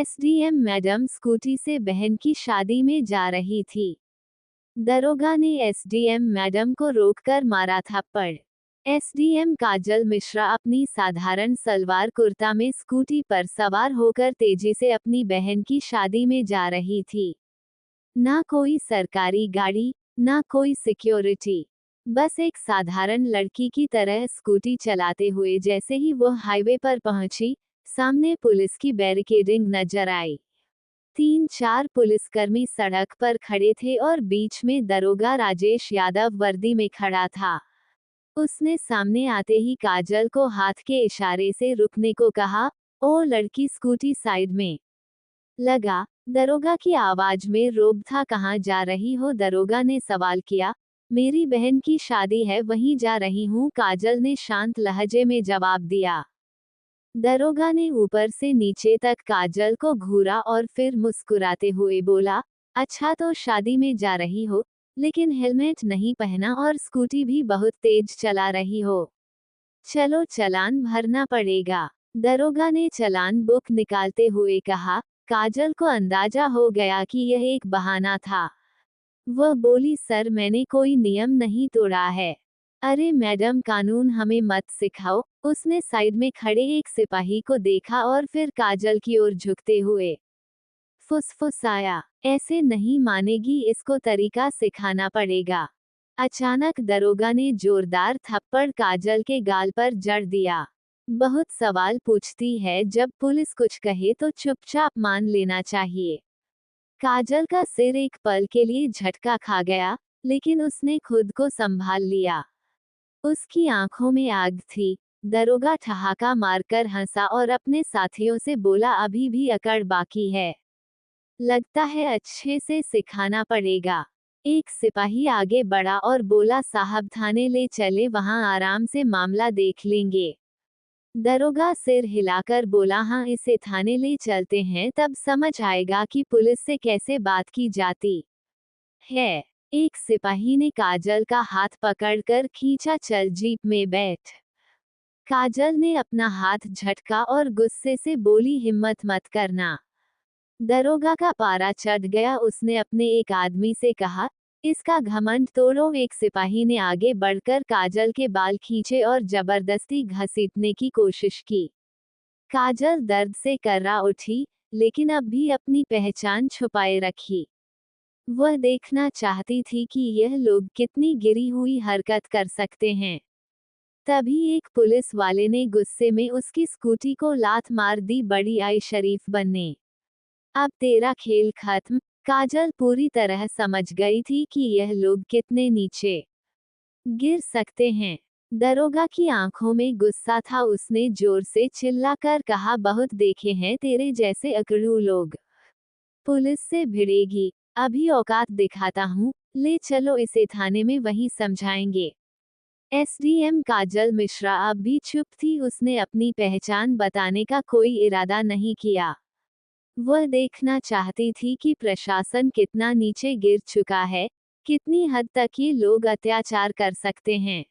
SDM madam scooty से बहन की शादी में जा रही थी। दरोगा ने एसडीएम मैडम को रोककर मारा थप्पड़। एसडीएम काजल मिश्रा अपनी साधारण सलवार कुर्ता में स्कूटी पर सवार होकर तेजी से अपनी बहन की शादी में जा रही थी। ना कोई सरकारी गाड़ी, ना कोई सिक्योरिटी, बस एक साधारण लड़की की तरह स्कूटी चलाते हुए जैसे ही वो हाईवे पर पहुंची, सामने पुलिस की बैरिकेडिंग नजर आई। 3-4 पुलिसकर्मी सड़क पर खड़े थे और बीच में दरोगा राजेश यादव वर्दी में खड़ा था। उसने सामने आते ही काजल को हाथ के इशारे से रुकने को कहा। ओ लड़की, स्कूटी साइड में लगा। दरोगा की आवाज में रोब था। कहाँ जा रही हो? दरोगा ने सवाल किया। मेरी बहन की शादी है, वहीं जा रही हूँ, काजल ने शांत लहजे में जवाब दिया। दरोगा ने ऊपर से नीचे तक काजल को घूरा और फिर मुस्कुराते हुए बोला, अच्छा तो शादी में जा रही हो, लेकिन हेलमेट नहीं पहना और स्कूटी भी बहुत तेज चला रही हो। चलो चालान भरना पड़ेगा। दरोगा ने चालान बुक निकालते हुए कहा। काजल को अंदाजा हो गया कि यह एक बहाना था। वह बोली, सर मैंने कोई नियम नहीं तोड़ा है। अरे मैडम, कानून हमें मत सिखाओ। उसने साइड में खड़े एक सिपाही को देखा और फिर काजल की ओर झुकते हुए फुसफुसाया, ऐसे नहीं मानेगी, इसको तरीका सिखाना पड़ेगा। अचानक दरोगा ने जोरदार थप्पड़ काजल के गाल पर जड़ दिया। बहुत सवाल पूछती है, जब पुलिस कुछ कहे तो चुपचाप मान लेना चाहिए। काजल का सिर एक पल के लिए झटका खा गया, लेकिन उसने खुद को संभाल लिया। उसकी आंखों में आग थी। दरोगा ठहाका मारकर हंसा और अपने साथियों से बोला, अभी भी अकड़ बाकी है। लगता है अच्छे से सिखाना पड़ेगा। एक सिपाही आगे बढ़ा और बोला, साहब थाने ले चले, वहां आराम से मामला देख लेंगे। दरोगा सिर हिलाकर बोला, हाँ इसे थाने ले चलते हैं, तब समझ आएगा कि पुलिस से कैसे बात की जाती है। एक सिपाही ने काजल का हाथ पकड़कर खींचा, चल जीप में बैठ। काजल ने अपना हाथ झटका और गुस्से से बोली, हिम्मत मत करना। दरोगा का पारा चढ़ गया। उसने अपने एक आदमी से कहा, इसका घमंड तोड़ो। एक सिपाही ने आगे बढ़कर काजल के बाल खींचे और जबरदस्ती घसीटने की कोशिश की। काजल दर्द से कर्रा उठी, लेकिन अब भी अपनी पहचान छुपाए रखी। वह देखना चाहती थी कि यह लोग कितनी गिरी हुई हरकत कर सकते हैं। तभी एक पुलिस वाले ने गुस्से में उसकी स्कूटी को लात मार दी। बड़ी आई शरीफ बनने। अब तेरा खेल खत्म। काजल पूरी तरह समझ गई थी कि यह लोग कितने नीचे गिर सकते हैं। दरोगा की आंखों में गुस्सा था। उसने जोर से चिल्लाकर कहा, बहुत देखे हैं तेरे जैसे अकड़ू लोग। पुलिस से भिड़ेगी, अभी औकात दिखाता हूँ। ले चलो इसे थाने में, वहीं समझाएंगे। एसडीएम काजल मिश्रा अब भी चुप थी। उसने अपनी पहचान बताने का कोई इरादा नहीं किया। वह देखना चाहती थी कि प्रशासन कितना नीचे गिर चुका है, कितनी हद तक ये लोग अत्याचार कर सकते हैं।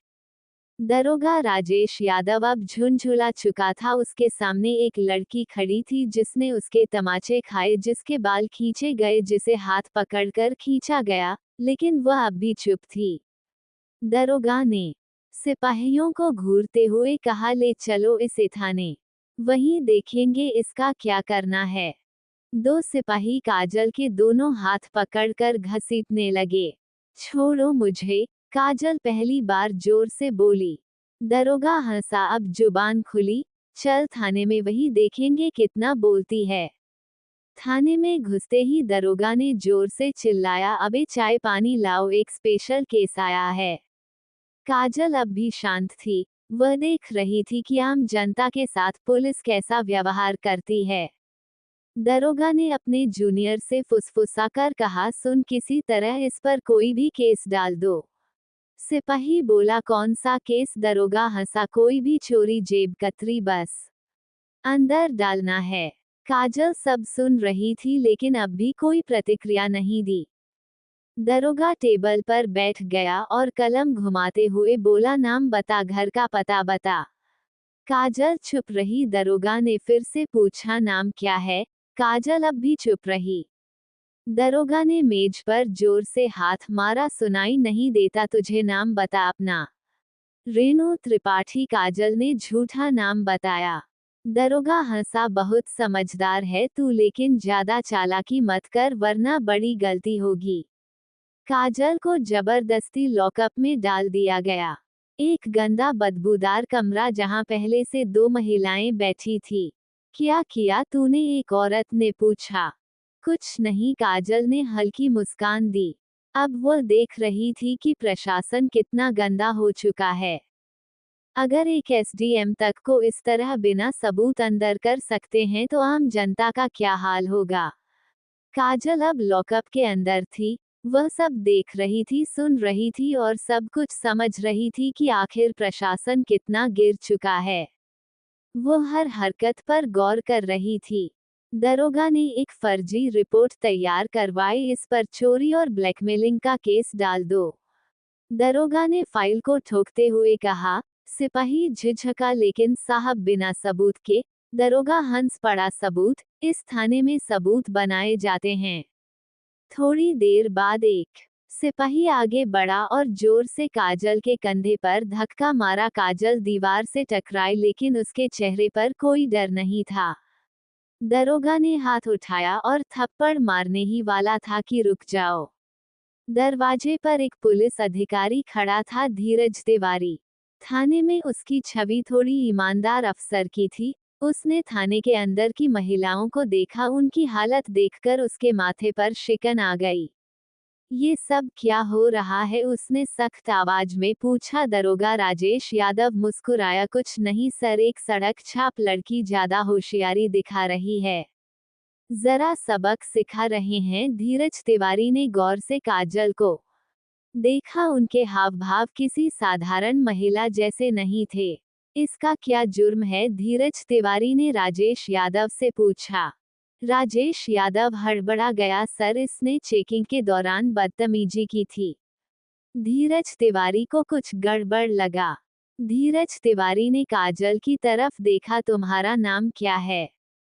दरोगा राजेश यादव अब झुंझुला चुका था। उसके सामने एक लड़की खड़ी थी जिसने उसके तमाचे खाए, जिसके बाल खींचे गए, जिसे हाथ पकड़कर खींचा गया, लेकिन वह अब भी चुप थी। दरोगा ने सिपाहियों को घूरते हुए कहा, ले चलो इसे थाने, वहीं देखेंगे इसका क्या करना है। 2 सिपाही काजल के दोनों हाथ पकड़कर घसीटने लगे। छोड़ो मुझे, काजल पहली बार जोर से बोली। दरोगा हंसा, अब जुबान खुली। चल थाने में, वही देखेंगे कितना बोलती है। थाने में घुसते ही दरोगा ने जोर से चिल्लाया, अबे चाय पानी लाओ, एक स्पेशल केस आया है। काजल अब भी शांत थी। वह देख रही थी कि आम जनता के साथ पुलिस कैसा व्यवहार करती है। दरोगा ने अपने जूनियर से फुसफुसाकर कहा, सुन, किसी तरह इस पर कोई भी केस डाल दो। सिपाही बोला, कौन सा केस? दरोगा हंसा, कोई भी चोरी, जेब कतरी, बस अंदर डालना है। काजल सब सुन रही थी, लेकिन अब भी कोई प्रतिक्रिया नहीं दी। दरोगा टेबल पर बैठ गया और कलम घुमाते हुए बोला, नाम बता, घर का पता बता। काजल चुप रही। दरोगा ने फिर से पूछा, नाम क्या है? काजल अब भी चुप रही। दरोगा ने मेज पर जोर से हाथ मारा। सुनाई नहीं देता तुझे? नाम बता अपना। रेणु त्रिपाठी। काजल ने झूठा नाम बताया। दरोगा हंसा। बहुत समझदार है तू, लेकिन ज्यादा चालाकी मत कर वरना बड़ी गलती होगी। काजल को जबरदस्ती लॉकअप में डाल दिया गया। एक गंदा बदबूदार कमरा जहां पहले से 2 महिलाएं बैठी थी। क्या किया तूने? एक औरत ने पूछा। कुछ नहीं, काजल ने हल्की मुस्कान दी। अब वो देख रही थी कि प्रशासन कितना गंदा हो चुका है। अगर एक एसडीएम तक को इस तरह बिना सबूत अंदर कर सकते हैं तो आम जनता का क्या हाल होगा। काजल अब लॉकअप के अंदर थी। वह सब देख रही थी, सुन रही थी और सब कुछ समझ रही थी कि आखिर प्रशासन कितना गिर चुका है। वो हर हरकत पर गौर कर रही थी। दरोगा ने एक फर्जी रिपोर्ट तैयार करवाई। इस पर चोरी और ब्लैकमेलिंग का केस डाल दो। दरोगा ने फाइल को ठोकते हुए कहा। सिपाही झिझका। लेकिन साहब, बिना सबूत के? दरोगा हंस पड़ा। सबूत? इस थाने में सबूत बनाए जाते हैं। थोड़ी देर बाद एक सिपाही आगे बढ़ा और जोर से काजल के कंधे पर धक्का मारा। काजल दीवार से टकराई, लेकिन उसके चेहरे पर कोई डर नहीं था। दरोगा ने हाथ उठाया और थप्पड़ मारने ही वाला था कि रुक जाओ। दरवाजे पर एक पुलिस अधिकारी खड़ा था, धीरज तिवारी। थाने में उसकी छवि थोड़ी ईमानदार अफसर की थी। उसने थाने के अंदर की महिलाओं को देखा। उनकी हालत देखकर उसके माथे पर शिकन आ गई। ये सब क्या हो रहा है? उसने सख्त आवाज में पूछा। दरोगा राजेश यादव मुस्कुराया। कुछ नहीं सर, एक सड़क छाप लड़की ज्यादा होशियारी दिखा रही है, जरा सबक सिखा रहे हैं। धीरज तिवारी ने गौर से काजल को देखा। उनके हाव भाव किसी साधारण महिला जैसे नहीं थे। इसका क्या जुर्म है? धीरज तिवारी ने राजेश यादव से पूछा। राजेश यादव हड़बड़ा गया। सर, इसने चेकिंग के दौरान बदतमीजी की थी। धीरज तिवारी को कुछ गड़बड़ लगा। धीरज तिवारी ने काजल की तरफ देखा। तुम्हारा नाम क्या है?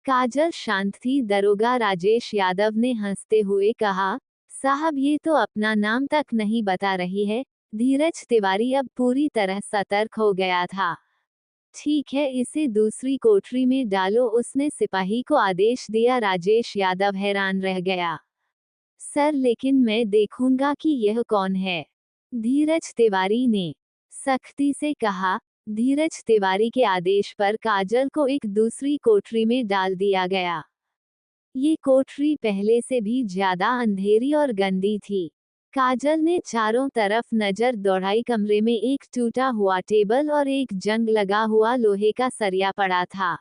काजल शांत थी। दरोगा राजेश यादव ने हंसते हुए कहा। साहब, ये तो अपना नाम तक नहीं बता रही है। धीरज तिवारी अब पूरी तरह सतर्क हो गया था। ठीक है, इसे दूसरी कोठरी में डालो, उसने सिपाही को आदेश दिया। राजेश यादव हैरान रह गया। सर, लेकिन मैं देखूंगा कि यह कौन है, धीरज तिवारी ने सख्ती से कहा। धीरज तिवारी के आदेश पर काजल को एक दूसरी कोठरी में डाल दिया गया। ये कोठरी पहले से भी ज्यादा अंधेरी और गंदी थी। काजल ने चारों तरफ नजर दौड़ाई। कमरे में एक टूटा हुआ टेबल और एक जंग लगा हुआ लोहे का सरिया पड़ा था।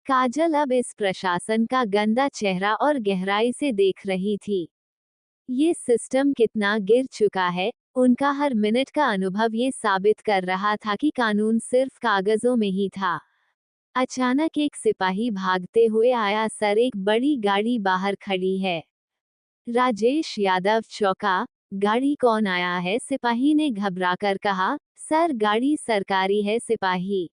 काजल अब इस प्रशासन का गंदा चेहरा और गहराई से देख रही थी। ये सिस्टम कितना गिर चुका है। उनका हर मिनट का अनुभव ये साबित कर रहा था कि कानून सिर्फ कागजों में ही था। अचानक एक सिपाही भागते हुए आया। सर, एक बड़ी गाड़ी बाहर खड़ी है। राजेश यादव चौंका। गाड़ी कौन आया है? सिपाही ने घबराकर कहा। सर, गाड़ी सरकारी है। सिपाही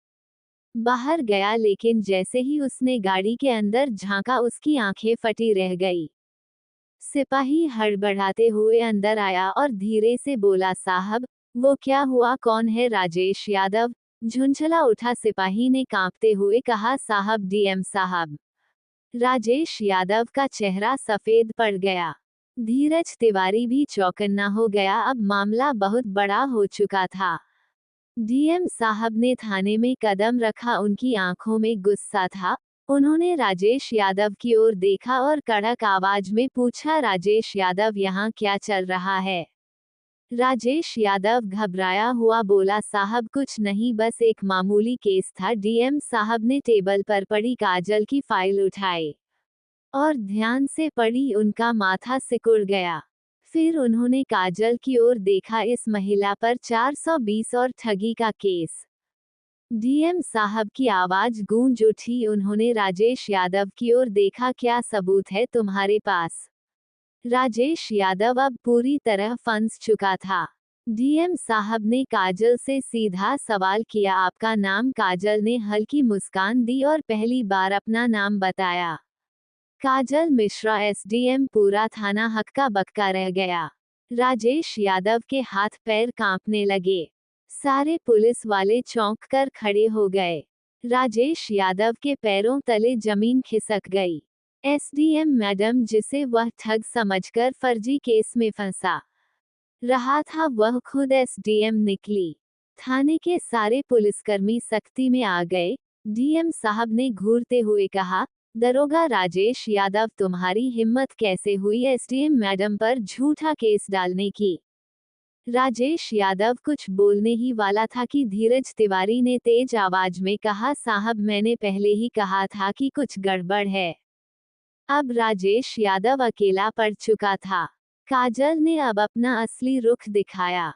बाहर गया, लेकिन जैसे ही उसने गाड़ी के अंदर झांका उसकी आंखें फटी रह गई। सिपाही हड़बड़ाते हुए अंदर आया और धीरे से बोला। साहब, वो क्या हुआ? कौन है? राजेश यादव झुंझला उठा। सिपाही ने कांपते हुए कहा। साहब, डीएम साहब। राजेश यादव का चेहरा सफेद पड़ गया। धीरज तिवारी भी चौकन्ना हो गया। अब मामला बहुत बड़ा हो चुका था। डीएम साहब ने थाने में कदम रखा। उनकी आंखों में गुस्सा था। उन्होंने राजेश यादव की ओर देखा और कड़क आवाज में पूछा। राजेश यादव, यहाँ क्या चल रहा है? राजेश यादव घबराया हुआ बोला। साहब, कुछ नहीं, बस एक मामूली केस था। डीएम साहब ने टेबल पर पड़ी काजल की फाइल उठाई और ध्यान से पढ़ी। उनका माथा सिकुड़ गया। फिर उन्होंने काजल की ओर देखा। इस महिला पर 420 और ठगी का केस। डीएम साहब की आवाज गूंज उठी। उन्होंने राजेश यादव की ओर देखा। क्या सबूत है तुम्हारे पास? राजेश यादव अब पूरी तरह फंस चुका था। डीएम साहब ने काजल से सीधा सवाल किया। आपका नाम? काजल ने हल्की मुस्कान दी और पहली बार अपना नाम बताया। काजल मिश्रा एसडीएम, पूरा थाना हक्का बक्का रह गया। राजेश यादव के हाथ पैर कांपने लगे। सारे पुलिस वाले चौंक कर खड़े हो गए। राजेश यादव के पैरों तले जमीन खिसक गई। एसडीएम मैडम, जिसे वह ठग समझकर फर्जी केस में फंसा रहा था, वह खुद एसडीएम निकली। थाने के सारे पुलिसकर्मी सख्ती में आ गए। डीएम साहब ने घूरते हुए कहा, दरोगा राजेश यादव, तुम्हारी हिम्मत कैसे हुई एसडीएम मैडम पर झूठा केस डालने की। राजेश यादव कुछ बोलने ही वाला था कि धीरज तिवारी ने तेज आवाज में कहा, साहब, मैंने पहले ही कहा था कि कुछ गड़बड़ है। अब राजेश यादव अकेला पड़ चुका था। काजल ने अब अपना असली रुख दिखाया।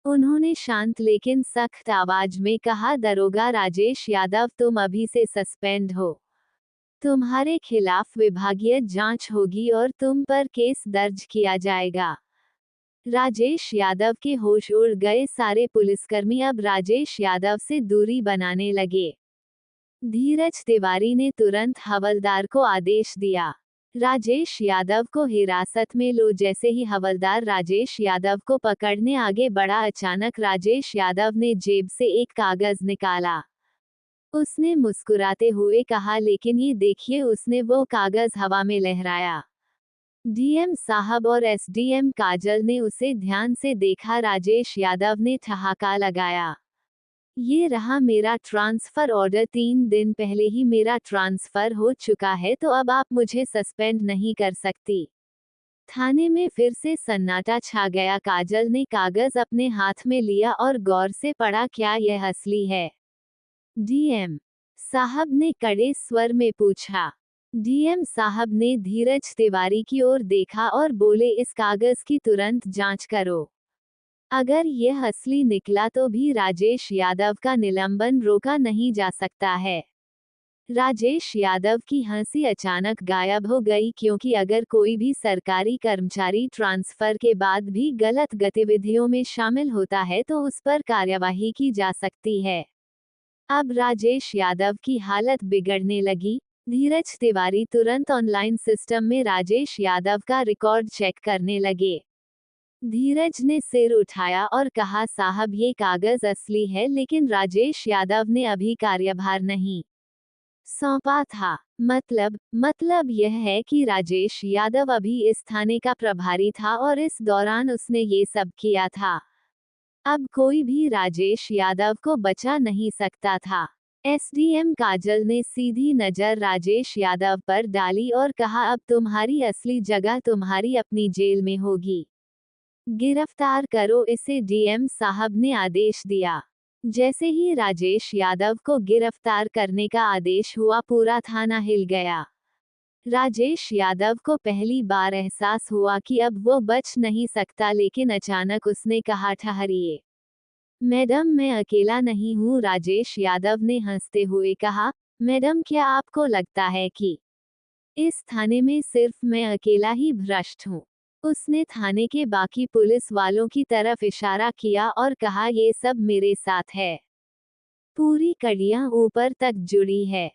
उन्होंने शांत लेकिन सख्त आवाज में कहा, दरोगा राजेश यादव, तुम अभी से सस्पेंड हो। तुम्हारे खिलाफ विभागीय जांच होगी और तुम पर केस दर्ज किया जाएगा। राजेश यादव के होश उड़ गए। सारे पुलिसकर्मी अब राजेश यादव से दूरी बनाने लगे। धीरज तिवारी ने तुरंत हवलदार को आदेश दिया, राजेश यादव को हिरासत में लो। जैसे ही हवलदार राजेश यादव को पकड़ने आगे बढ़ा, अचानक राजेश यादव ने जेब से एक कागज निकाला। उसने मुस्कुराते हुए कहा, लेकिन ये देखिए। उसने वो कागज हवा में लहराया। डीएम साहब और एसडीएम काजल ने उसे ध्यान से देखा। राजेश यादव ने ठहाका लगाया, ये रहा मेरा ट्रांसफर ऑर्डर। 3 दिन पहले ही मेरा ट्रांसफर हो चुका है, तो अब आप मुझे सस्पेंड नहीं कर सकती। थाने में फिर से सन्नाटा छा गया। काजल ने कागज अपने हाथ में लिया और गौर से पढ़ा। क्या यह असली है? डीएम साहब ने कड़े स्वर में पूछा। डीएम साहब ने धीरज तिवारी की ओर देखा और बोले, इस कागज की तुरंत जांच करो। अगर यह असली निकला तो भी राजेश यादव का निलंबन रोका नहीं जा सकता है। राजेश यादव की हंसी अचानक गायब हो गई, क्योंकि अगर कोई भी सरकारी कर्मचारी ट्रांसफर के बाद भी गलत गतिविधियों में शामिल होता है तो उस पर कार्यवाही की जा सकती है। अब राजेश यादव की हालत बिगड़ने लगी। धीरज तिवारी तुरंत ऑनलाइन सिस्टम में राजेश यादव का रिकॉर्ड चेक करने लगे। धीरज ने सिर उठाया और कहा, साहब, ये कागज असली है, लेकिन राजेश यादव ने अभी कार्यभार नहीं सौंपा था। मतलब यह है कि राजेश यादव अभी इस थाने का प्रभारी था और इस दौरान उसने ये सब किया था। अब कोई भी राजेश यादव को बचा नहीं सकता था। एसडीएम काजल ने सीधी नजर राजेश यादव पर डाली और कहा, अब तुम्हारी असली जगह तुम्हारी अपनी जेल में होगी। गिरफ्तार करो इसे। डीएम साहब ने आदेश दिया। जैसे ही राजेश यादव को गिरफ्तार करने का आदेश हुआ, पूरा थाना हिल गया। राजेश यादव को पहली बार एहसास हुआ कि अब वो बच नहीं सकता, लेकिन अचानक उसने कहा, ठहरिए मैडम, मैं अकेला नहीं हूँ। राजेश यादव ने हंसते हुए कहा, मैडम, क्या आपको लगता है कि इस थाने में सिर्फ मैं अकेला ही भ्रष्ट हूँ? उसने थाने के बाकी पुलिस वालों की तरफ इशारा किया और कहा, ये सब मेरे साथ है। पूरी कड़ियां ऊपर तक जुड़ी है।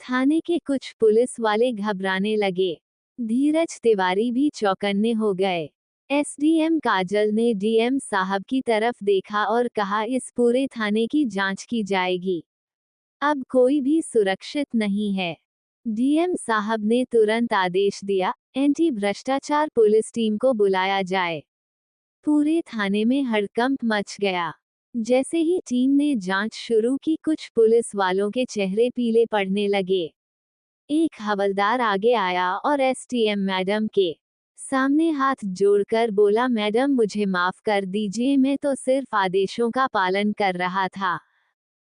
थाने के कुछ पुलिस वाले घबराने लगे। धीरज तिवारी भी चौकन्ने हो गए। एसडीएम काजल ने डीएम साहब की तरफ देखा और कहा, इस पूरे थाने की जांच की जाएगी। अब कोई भी सुरक्षित नहीं है। डीएम साहब ने तुरंत आदेश दिया, एंटी भ्रष्टाचार पुलिस टीम को बुलाया जाए। पूरे थाने में हड़कंप मच गया। जैसे ही टीम ने जांच शुरू की, कुछ पुलिस वालों के चेहरे पीले पड़ने लगे। एक हवलदार आगे आया और एसडीएम मैडम के सामने हाथ जोड़कर बोला, मैडम, मुझे माफ कर दीजिए, मैं तो सिर्फ आदेशों का पालन कर रहा था।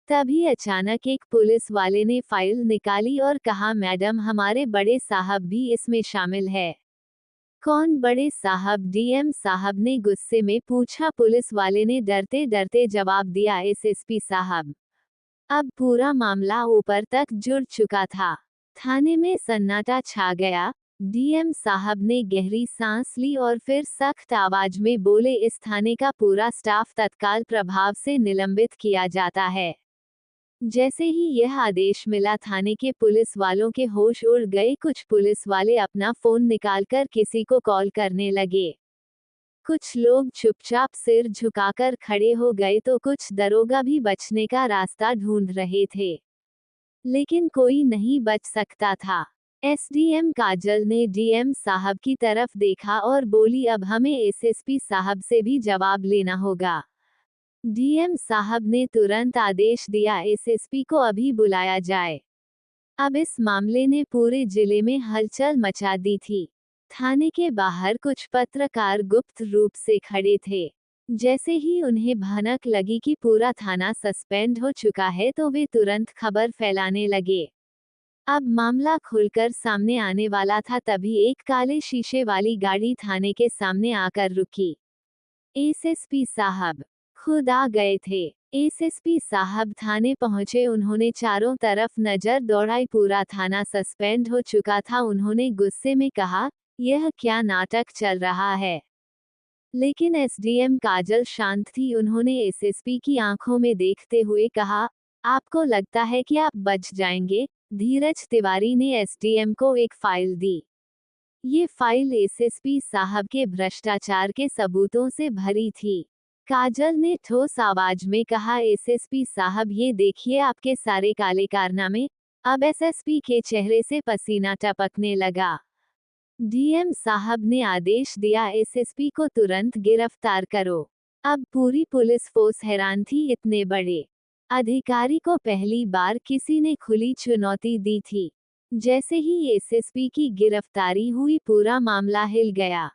तभी अचानक एक पुलिस वाले ने फाइल निकाली और कहा, मैडम, हमारे बड़े साहब भी इसमें शामिल है। कौन बड़े साहब? डीएम साहब ने गुस्से में पूछा। पुलिस वाले ने डरते डरते जवाब दिया, एसएसपी साहब। अब पूरा मामला ऊपर तक जुड़ चुका था। थाने में सन्नाटा छा गया। डीएम साहब ने गहरी सांस ली और फिर सख्त आवाज में बोले, इस थाने का पूरा स्टाफ तत्काल प्रभाव से निलंबित किया जाता है। जैसे ही यह आदेश मिला थाने के पुलिस वालों के होश उड़ गए। कुछ पुलिस वाले अपना फोन निकालकर किसी को कॉल करने लगे। कुछ लोग चुपचाप सिर झुकाकर खड़े हो गए तो कुछ दरोगा भी बचने का रास्ता ढूंढ रहे थे, लेकिन कोई नहीं बच सकता था। एसडीएम काजल ने डीएम साहब की तरफ देखा और बोली, अब हमें एसएसपी साहब से भी जवाब लेना होगा। डीएम साहब ने तुरंत आदेश दिया, एसएसपी को अभी बुलाया जाए। अब इस मामले ने पूरे जिले में हलचल मचा दी थी। थाने के बाहर कुछ पत्रकार गुप्त रूप से खड़े थे। जैसे ही उन्हें भनक लगी कि पूरा थाना सस्पेंड हो चुका है तो वे तुरंत खबर फैलाने लगे। अब मामला खुलकर सामने आने वाला था, तभी एक काले शीशे वाली गाड़ी थाने के सामने आकर रुकी। एसएसपी साहब खुद आ गए थे। एसएसपी साहब थाने पहुंचे। उन्होंने चारों तरफ नजर दौड़ाई। पूरा थाना सस्पेंड हो चुका था। उन्होंने गुस्से में कहा, यह क्या नाटक चल रहा है? लेकिन एसडीएम काजल शांत थी। उन्होंने एसएसपी की आंखों में देखते हुए कहा, आपको लगता है कि आप बच जाएंगे? धीरज तिवारी ने एसडीएम को एक फाइल दी। ये फाइल एसएसपी साहब के भ्रष्टाचार के सबूतों से भरी थी। काजल ने ठोस आवाज में कहा, एसएसपी साहब ये देखिए आपके सारे काले कारनामे। अब एसएसपी के चेहरे से पसीना टपकने लगा। डीएम साहब ने आदेश दिया, एसएसपी को तुरंत गिरफ्तार करो। अब पूरी पुलिस फोर्स हैरान थी। इतने बड़े अधिकारी को पहली बार किसी ने खुली चुनौती दी थी। जैसे ही एसएसपी की गिरफ्तारी हुई, पूरा मामला हिल गया।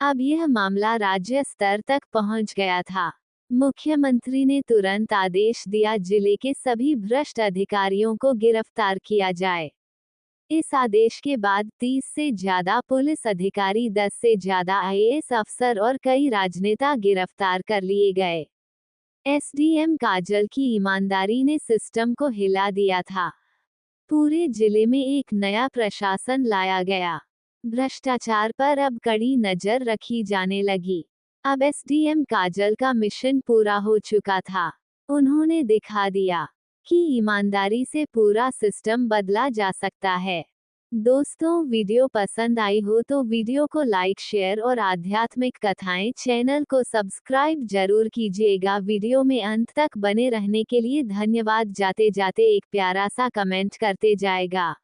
अब यह मामला राज्य स्तर तक पहुंच गया था। मुख्यमंत्री ने तुरंत आदेश दिया, जिले के सभी भ्रष्ट अधिकारियों को गिरफ्तार किया जाए। इस आदेश के बाद 30 से ज्यादा पुलिस अधिकारी, 10 से ज्यादा आईएएस अफसर और कई राजनेता गिरफ्तार कर लिए गए। एसडीएम काजल की ईमानदारी ने सिस्टम को हिला दिया था। पूरे जिले में एक नया प्रशासन लाया गया। भ्रष्टाचार पर अब कड़ी नजर रखी जाने लगी। अब एसडीएम काजल का मिशन पूरा हो चुका था। उन्होंने दिखा दिया कि ईमानदारी से पूरा सिस्टम बदला जा सकता है। दोस्तों, वीडियो पसंद आई हो तो वीडियो को लाइक, शेयर और आध्यात्मिक कथाएं चैनल को सब्सक्राइब जरूर कीजिएगा। वीडियो में अंत तक बने रहने के लिए धन्यवाद। जाते जाते एक प्यारा सा कमेंट करते जाएगा।